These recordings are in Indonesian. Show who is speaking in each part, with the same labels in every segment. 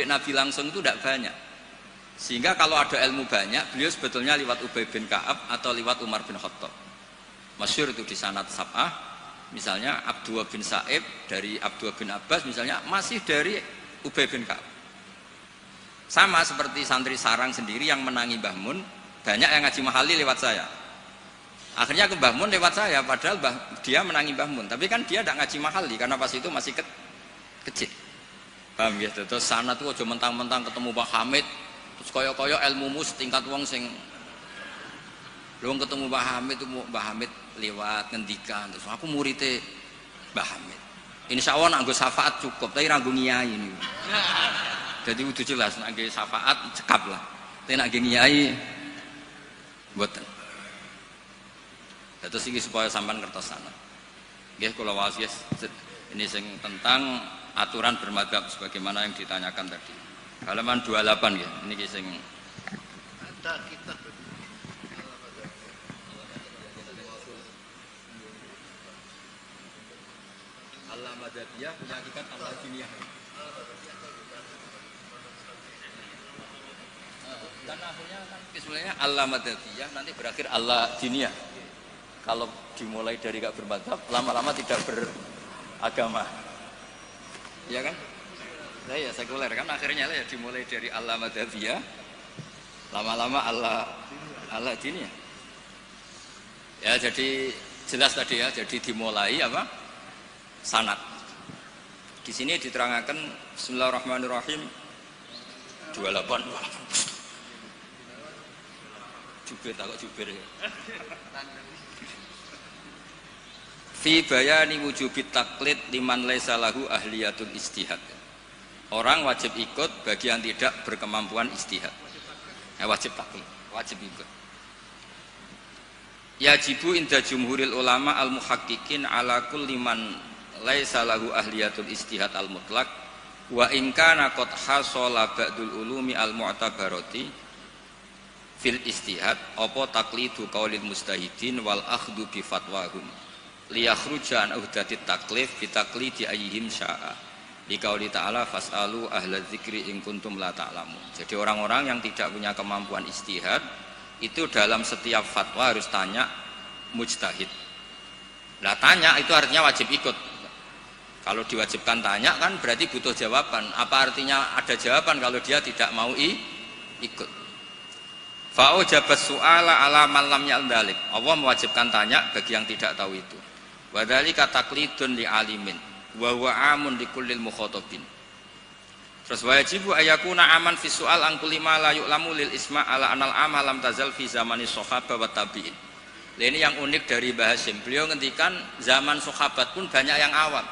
Speaker 1: mbek Nabi langsung itu tidak banyak. Sehingga kalau ada ilmu banyak, beliau sebetulnya lewat Ubay bin Ka'ab atau lewat Umar bin Khattab. Masyhur itu di sanad sab'ah, misalnya Abdullah bin Sa'ib dari Abdullah bin Abbas misalnya masih dari Ubay bin Ka'ab. Sama seperti santri sarang sendiri yang menangi Mbah Mun, banyak yang ngaji mahali lewat saya. Akhirnya ke Mbah Mun lewat saya, padahal dia menangi Mbah Mun, tapi kan dia tidak ngaji mahali karena pas itu masih kecil. Paham ya? Terus sana tuh aja mentang-mentang ketemu Pak Hamid terus koyo-koyo ilmumu setingkat wong sing belum ketemu Mbah Hamid itu Mbah Hamid lewat ngendikan terus aku muridnya Mbah Hamid. Insya Allah nganggo syafaat cukup, tapi nganggo ngiyai ini. Jadi udah jelas nganggo syafaat cekap lah. Tapi nganggo ngiyai mboten. Terus iki supaya sampean kertas sana. Nggih kula wasiat ini sing tentang aturan bermadzhab sebagaimana yang ditanyakan tadi. Halaman 28 ya, ini sing ada kitab Al-Madadiyah punya kitab Al-Diniyah. Dan akhirnya kan sebenarnya Al-Madadiyah nanti berakhir Al-Diniyah. Kalau dimulai dari gak bermadzhab, lama-lama tidak beragama. Ya kan? Nah, ya sekuler kan akhirnya ya dimulai dari Allah Madhaviyah lama-lama Allah Diniyah. Ya jadi jelas tadi ya, jadi dimulai apa? Sanad. Di sini diterangkan Bismillahirrahmanirrahim 28. Jubir takut jubir ya. Fi bayani wujubit taklid liman laisa lahu ahliyatul istihad. Orang wajib ikut bagi yang tidak berkemampuan istihad. Wajib taklid, wajib ikut. Yajibu inda jumhuril ulama al-muhaqqiqin ala kulli man laisa lahu ahliyatul istihad al-mutlaq wa in kana qad hasala ba'dul ulumi al-mu'tabarati fil istihad apa taklidu qaulil mustahidin wal akhdhu bi fatwahum liyakhruja an uhdatit taklif bi taklidi ayyihim sya'a. Liqauli ta'ala fas'alu ahla dzikri in kuntum la ta'lamun. Jadi orang-orang yang tidak punya kemampuan istihad itu dalam setiap fatwa harus tanya mujtahid. Nah tanya itu artinya wajib ikut. Kalau diwajibkan tanya kan berarti butuh jawaban. Apa artinya ada jawaban kalau dia tidak mau ikut? Fa'ujabas su'ala ala man lam ya'dalik. Allah mewajibkan tanya bagi yang tidak tahu itu. Wa dzalika taqlidun li alimin wa huwa amun likullil mukhatabin. Terus wajibu ayakuna aman fi su'al an kulli ma la yu'lamu lil isma' ala anal amal lam tazal fi zamani sahabah wa tabi'in. Ini yang unik dari Mbah Hasyim. Beliau ngendikan zaman sahabat pun banyak yang awam.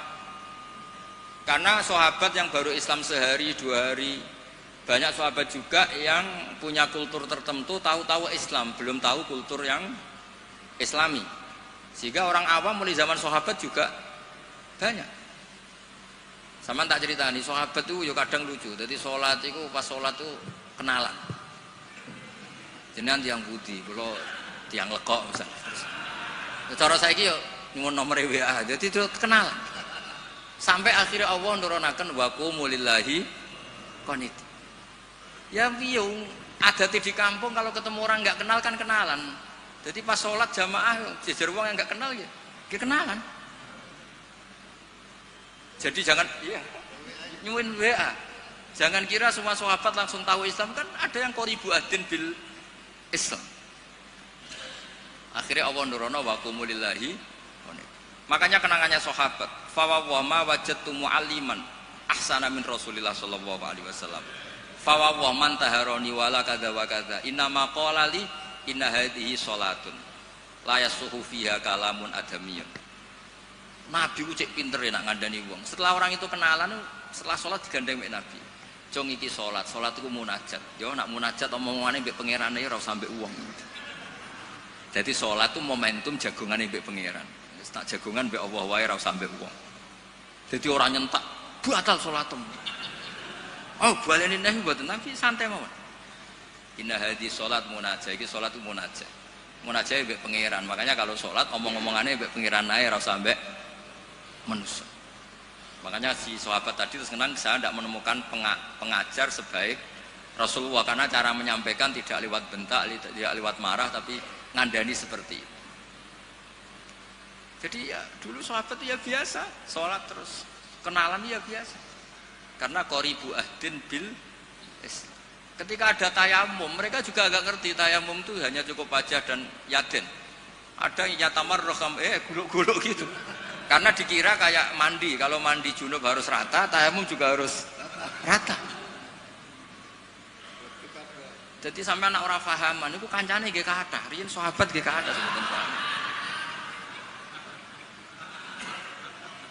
Speaker 1: Karena sahabat yang baru Islam sehari dua hari, banyak sahabat juga yang punya kultur tertentu tahu-tahu Islam, belum tahu kultur yang Islami. Sehingga orang awam mulai zaman sahabat juga banyak. Sama tak cerita nih, sahabat tuh yo kadang lucu. Jadi sholat itu pas sholat tuh kenalan. Jenengan tiang budi, kalau tiang lekok misalnya. Cara saya yo nyuwun nomor WA, jadi itu kenalan. Sampai akhirnya Allah nurunaken wa qumu lillahi qanit. Ya biung ada di kampung kalau ketemu orang nggak kenal kan kenalan. Jadi pas sholat jamaah jejer wong yang nggak kenal ya kenalan. Jadi jangan nyuwun WA. Jangan kira semua sahabat langsung tahu Islam, kan ada yang qoribu adin bil Islam. Akhirnya Allah nurono wa qumulillahi. Makanya kenangannya sahabat, fa wa ma wajadtu mualliman ahsana min Rasulillah sallallahu alaihi wasallam. Fa wa man taharani wala kadza wa kadza. Inna ma qala li inna hadhihi salatun la yasuhu fiha kalamun adamiyun. Nabi ku cek pinter ya nak ngandani wong. Setelah orang itu kenalan, setelah sholat digandeng mbek Nabi. Jong iki sholat itu munajat. Yo nak munajat omongane mbek pangerane ora usah mbek wong. Jadi sholat itu momentum jagongane mbek pangeran. Wis tak jagongan mbek Allah wae ora usah mbek wong. Jadi orang nyentak, batal sholatmu. Oh, baleni nek mboten Nabi santai mawon. Inna hadhi sholat munajat, iki sholat itu munajat. Munajat mbek pangeran. Makanya kalau sholat omong-omongane mbek pangeran ae ora usah mbek manusia. Makanya si sahabat tadi terus kenang, saya tidak menemukan pengajar sebaik Rasulullah, karena cara menyampaikan tidak lewat bentak, tidak lewat marah, tapi ngandani seperti itu. Jadi ya dulu sahabat ya biasa, sholat terus kenalan ya biasa. Karena qoribu ahdin bil Islam. Ketika ada tayamum, mereka juga agak ngerti tayamum itu hanya cukup wajah dan yaden. Ada yang nyatamar roham, guluk-guluk gitu. Karena dikira kayak mandi, kalau mandi junub harus rata, tayamum juga harus rata. Jadi sampai anak orang fahaman, itu kancane nggih kathah, riyen sahabat nggih kathah sebetulnya.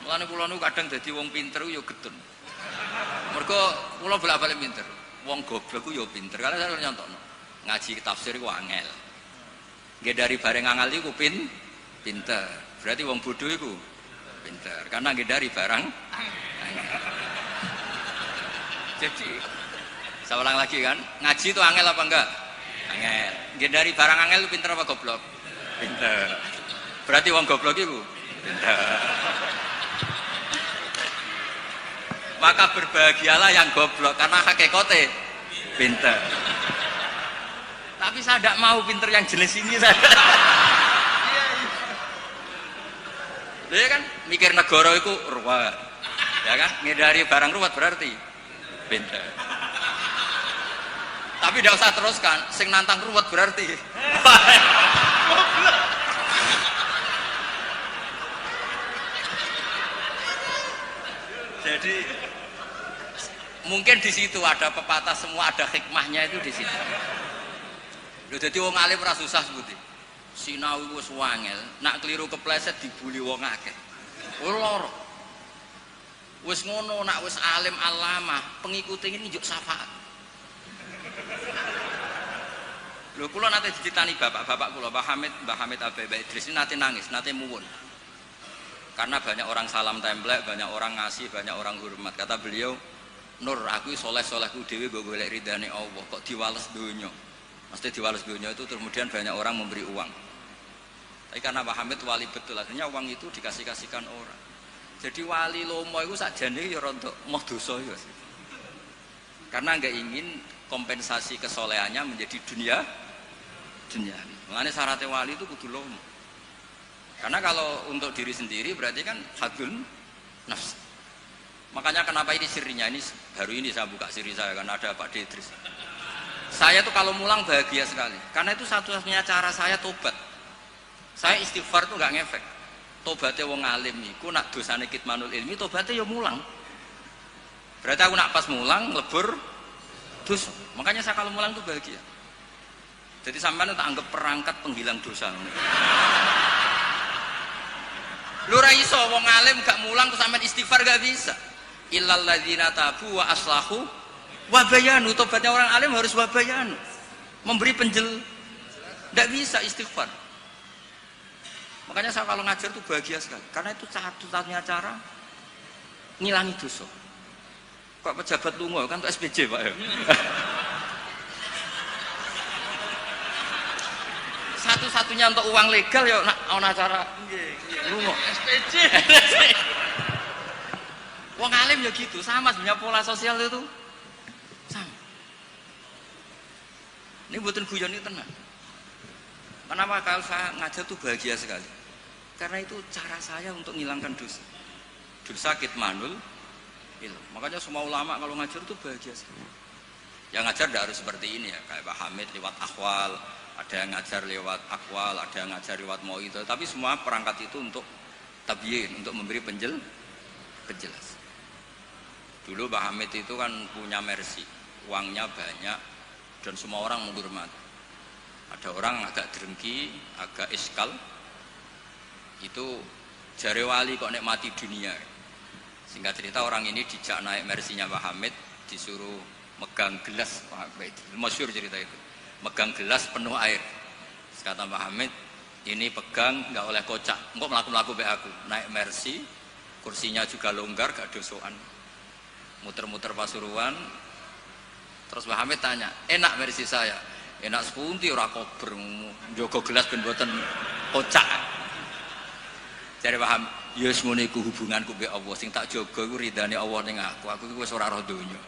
Speaker 1: Mulane kula niku kadang dadi wong pinter yo getun. Mergo kula bolak-balik pinter. Wong goblok ku yo pinter, karena saya nyontokno. Ngaji tafsir ku angel. Nggih dari bareng angel iku pinter. Berarti wong bodoh iku pinter, karena nggih dari barang angel. Jadi saya ulang lagi kan, ngaji itu angel apa enggak? Angel. Nggih dari barang angel itu pinter apa goblok? Pinter. Berarti wong goblok iku pinter. Maka berbahagialah yang goblok, karena hakikate pinter. Tapi saya tidak mau pinter yang jenis ini saya. Dia kan mikir negara itu ruwet, ya kan? Ngindari barang ruwet berarti pinter. Tapi tidak usah teruskan, sing nantang ruwet berarti goblok. Jadi mungkin di situ ada pepatah, semua ada hikmahnya itu di situ. Lho dadi wong alim ora susah sebuti. Sinau wis wangel, nak keliru kepleset dibuli wong akeh. Ora. Wis ngono, nak wis alim alamah, pengikute ini njuk syafaat. Lho kula nate diceritani bapak-bapak kula, Mbah Hamid Abai Idris ini nate nangis, nate muwun. Karena banyak orang salam templek, banyak orang ngasih, banyak orang hormat. Kata beliau, Nur, aku soleh-solehku dewi gue golek ridane Allah, kok diwales dunya. Mesti diwales dunya itu kemudian banyak orang memberi uang. Tapi karena Pak Hamid wali betul, akhirnya uang itu dikasih-kasihkan orang. Jadi wali lomo itu sakjane ya rontok moh dosa ya. Karena enggak ingin kompensasi kesolehannya menjadi dunia. Makanya syaratnya wali itu kudu lomo. Karena kalau untuk diri sendiri berarti kan hadun nafs. Makanya kenapa ini sirinya, ini baru ini saya buka siri saya karena ada Pak Idris. Saya tuh kalau mulang bahagia sekali, karena itu satu-satunya cara saya tobat. Saya istighfar tuh nggak ngefek. Tobatnya wong alim iku nak dosane kitmanul ilmi, tobatnya ya mulang. Berarti aku nak pas mulang lebur dosa. Makanya saya kalau mulang tuh bahagia. Jadi sampean tak anggap perangkat penghilang dosa. Lu ra iso wong alim gak mulang terus sampean istighfar gak bisa. Illal ladzina tabu wa aslahu wa bayanu. Tobatnya orang alim harus wa bayanu. Memberi enggak bisa istighfar. Makanya saya kalau ngajar tuh bahagia sekali. Karena itu satu-satunya cara ngilangi dosa. Kok pejabat lunga kan tuh SPJ Pak ya. Satu-satunya untuk uang legal ya ana cara lunga SPJ. Wong alim ya gitu, sama sebenarnya pola sosial itu sama. Ini buatan guyon ini tenang. Kenapa kalau saya ngajar tuh bahagia sekali? Karena itu cara saya untuk menghilangkan dosa. Dosa kitmanul ilmu. Makanya semua ulama kalau ngajar tuh bahagia sekali. Yang ngajar tidak harus seperti ini ya, kayak Pak Hamid lewat akwal, ada yang ngajar lewat akwal, ada yang ngajar lewat mau'idhah. Tapi semua perangkat itu untuk tabyin, untuk memberi penjelasan. Dulu Pak Hamid itu kan punya mercy, uangnya banyak dan semua orang menghormati. Ada orang agak drengki, agak iskal, itu jare wali kok nikmati dunia. Singkat cerita orang ini dijak naik mercy-nya Pak Hamid, disuruh megang gelas, masyhur cerita itu, megang gelas penuh air. Kata Pak Hamid, ini pegang nggak oleh kocak, engkau melaku be aku, naik mercy, kursinya juga longgar, gak dosoan. Muter-muter Pasuruan, terus Pak Hamid tanya, enak mercy saya? Enak sepunti ora kober, njogo gelas ben mboten kocak. Jare Pak Hamid, Ya wis ngene iku hubunganku mbek Allah sing tak jaga iku ridane Allah ning aku. Aku iku wis ora roh donya.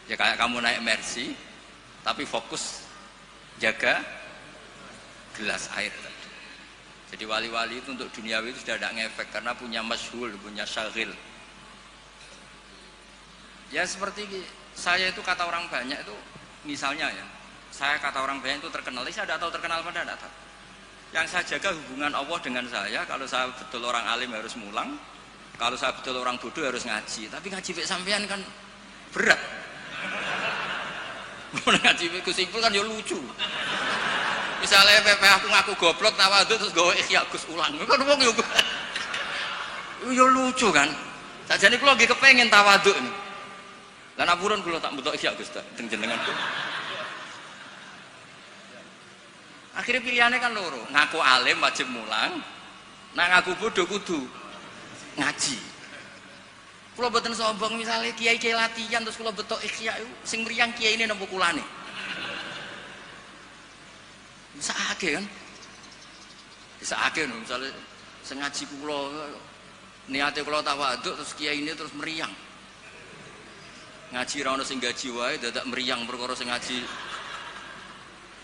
Speaker 1: Ya kayak kamu naik Mercy tapi fokus jaga gelas air. Jadi wali-wali itu untuk duniawi itu sudah tidak ngefek karena punya masyhul, punya syagil. Ya seperti saya itu kata orang banyak itu misalnya ya, saya kata orang banyak itu terkenal, saya tidak tahu terkenal pada tidak tahu. Yang saya jaga hubungan Allah dengan saya, kalau saya betul orang alim harus mulang, kalau saya betul orang bodoh harus ngaji. Tapi ngaji pek sampean kan berat. Ngaji pek kusimpul kan ya lucu. Misalnya PP aku ngaku goblok tawadhu terus gawe ikhya Gus ulang. Kan wong yo lucu kan. Sajane kula nggih kepengin tawadhu. Lan ampun kula tak bentuk ikhya Gus ta teng jenengan. Akhirnya pilihannya kan loro, ngaku alim wajib mulang, nak ngaku bodoh kudu ngaji. Kula mboten sombong misalnya kiai-kiai latihan terus kula bentuk ikhya sing mriyang kiai ini napa kulane. Bisa akeh kan? Bisa akeh no, misalnya sengaji kula niate kula tawaduk terus kiai ini terus meriang. Ngaji ra ono sing gaji wae dadak meriang perkara sing ngaji.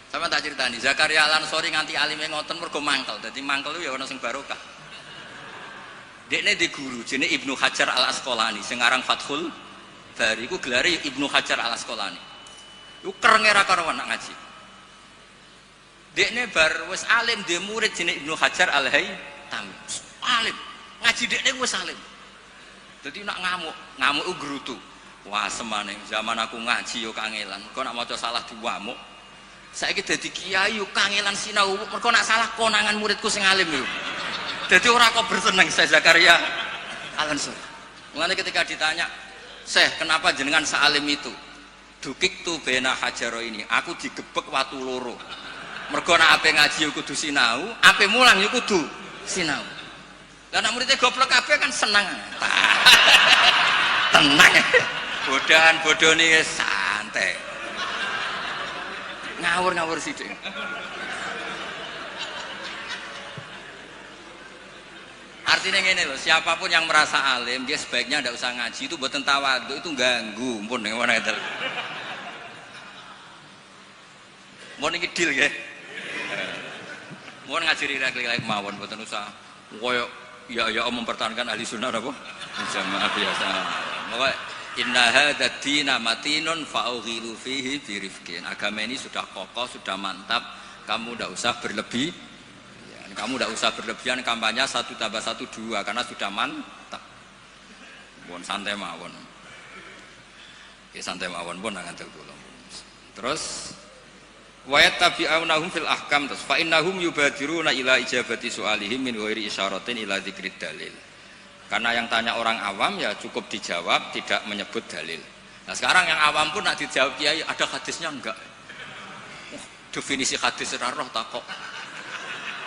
Speaker 1: Sama tak ceritani, Zakaria Al-Ansori nganti alime ngoten mergo mangkel. Dadi mangkel itu ya ono sing barokah. Dekne di guru jenenge Ibnu Hajar Al-Asqalani sing aran Fathul Bari iku gelare Ibnu Hajar Al-Asqalani. Iku kerenge ra karuan nak ngaji. Dekne bar wis alim dhe murid jenenge Ibnu Hajar Al-Haytami. Alim. Ngaji dekne wis alim. Dadi nak ngamuk iku grutu. Wah semane zaman aku ngaji yo kangelan. Kok nak maca salah diwamuk. Saiki dadi kiai yo kangelan sinau. Mergo nak salah konangan muridku sing alim yo. Dadi ora kok berseneng saya Zakaria Al-Ansori. Mulane ketika ditanya, "Syekh, kenapa jenengan salim itu?" Dukik tu bena hajaro ini. Aku digebek watu loro. Mergo nek ape ngaji yo kudu sinau, ape mulang yo kudu sinau. Lah nek muridé goblok kabeh kan seneng. Tenang. Bodahan bodoni santai. Ngawur-ngawur sithik. Artinya ngene loh, siapapun yang merasa alim dia sebaiknya tidak usah ngaji, itu buatan tawadhu, itu ganggu. Mpun ning mana itu. Mun iki deal nggih. Mun ngaji rilek-rilek mawon mboten usah koyo ya mempertahankan ahli sunnah apa? Jamaah biasa. Maka inna hadzal dina matinun fa'ughilu fihi birifqin. Agama ini sudah kokoh, sudah mantap. Kamu tidak usah berlebih. Ya, kamu tidak usah berlebihan kampanye 1 tambah 1 2 karena sudah mantap. Pun santai mawon. Ya santai mawon pun ngantek kula. Terus wa yattabi'unahum fil ahkam terus fa innahum yubadiruna ila ijabati su'alihim min ghairi isyaratin ila dzikrid dalil. Karena yang tanya orang awam ya cukup dijawab tidak menyebut dalil. Nah sekarang yang awam pun nak dijawab kiai ada hadisnya enggak? Definisi hadis ora roh tak kok.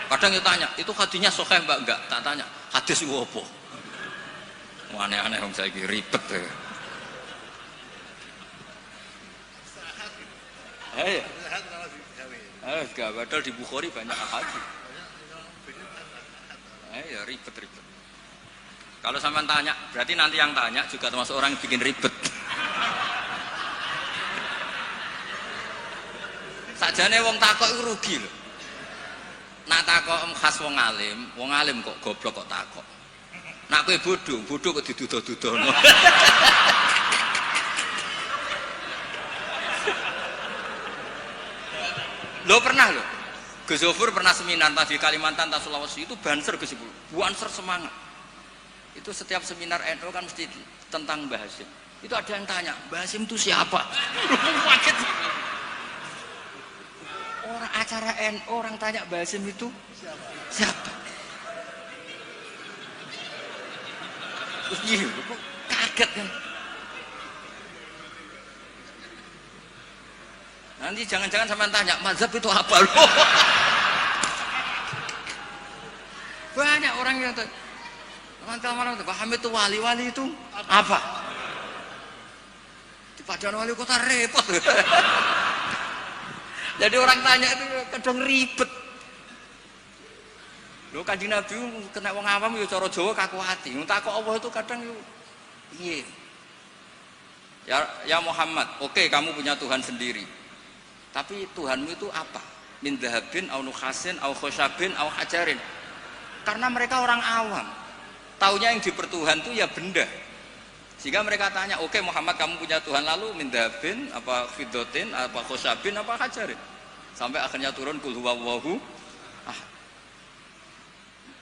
Speaker 1: Kadang dia tanya, itu hadisnya sahih mbak enggak? Tak tanya, hadis itu apa? Aneh-aneh wong saiki ribet ya. Enggak, padahal di Bukhari banyak hadis. Ya ribet-ribet. Kalau sampean tanya, berarti nanti yang tanya juga termasuk orang yang bikin ribet. Sakjane wong takok iku rugi lho. Nak takok khas wong alim kok goblok kok takok. Nak kowe bodoh kok diduduh-duduhno. Lo pernah lho. Gus Zofur pernah seminar di Kalimantan atau Sulawesi itu banser Gus Zofur. Banser semangat. Itu setiap seminar NU kan mesti tentang Mbah Hasyim. Itu ada yang tanya, Mbah Hasyim itu siapa? Orang acara NU orang tanya Mbah Hasyim itu siapa? Terus iya, kok kaget kan? Nanti jangan-jangan sampean tanya, mazhab itu apa loh? Banyak orang yang tanya. Teman-teman paham itu wali-wali itu apa? Di Padan Wali Kota repot. Jadi orang tanya itu kadang ribet. Lho Kanjeng Nabi kena wong awam ya cara Jawa kaku ati. Takok Allah itu kadang yo piye? Ya Muhammad, oke kamu punya Tuhan sendiri. Tapi Tuhanmu itu apa? Min dhahabin au nukhasin au khosabin au hajarin. Karena mereka orang awam. Taunya yang dipertuhan itu ya benda. Sehingga mereka tanya, oke Muhammad kamu punya Tuhan, lalu min dhahabin apa fiddatin apa khosabin apa hajarin. Sampai akhirnya turun kul huwallahu.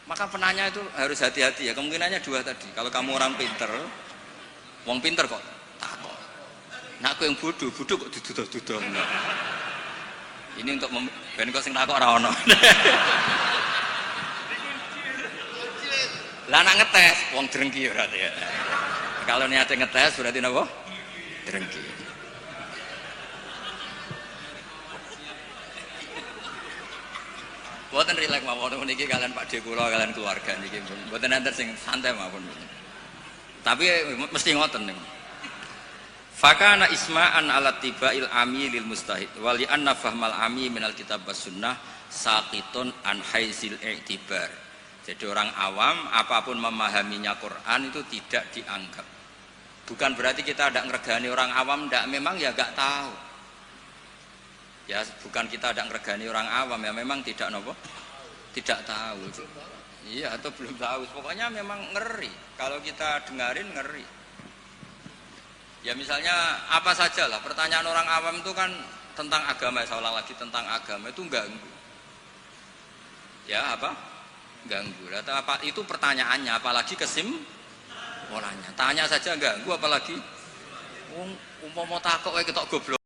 Speaker 1: Maka penanya itu harus hati-hati ya, kemungkinannya dua tadi. Kalau kamu orang pinter, wong pinter kok takok. Nah aku yang bodoh kok diduduh-duduh. Ini untuk ben kok sing takok ora ono. Lah nak ngetes wong drengki ya berarti ya. Kalau niatnya ngetes berarti napa? Drengki. Boten rileks mawon niki kalian Pak De kula kalian keluarga niki boten enten sing santai mawon. Tapi mesti ngoten niku. Fakana isma'an ala tibail ami lil mustahid wa li anna fahmal ami minal kitab was sunnah saqitun an haizil i'tibar. Jadi orang awam apapun memahaminya Quran itu tidak dianggap. Bukan berarti kita tidak ngergani orang awam, tidak, memang ya enggak tahu. Ya bukan kita ada ngergani orang awam ya, memang tidak nopo, tidak tahu. Iya atau belum tahu. Pokoknya memang ngeri. Kalau kita dengarin ngeri. Ya misalnya apa saja lah. Pertanyaan orang awam itu kan tentang agama. Saya ulang lagi tentang agama itu ganggu. Ya apa? Ganggu. Apa itu pertanyaannya? Apalagi kesimpulannya. Tanya saja ganggu, apalagi umpama takok kayak ketok goblok.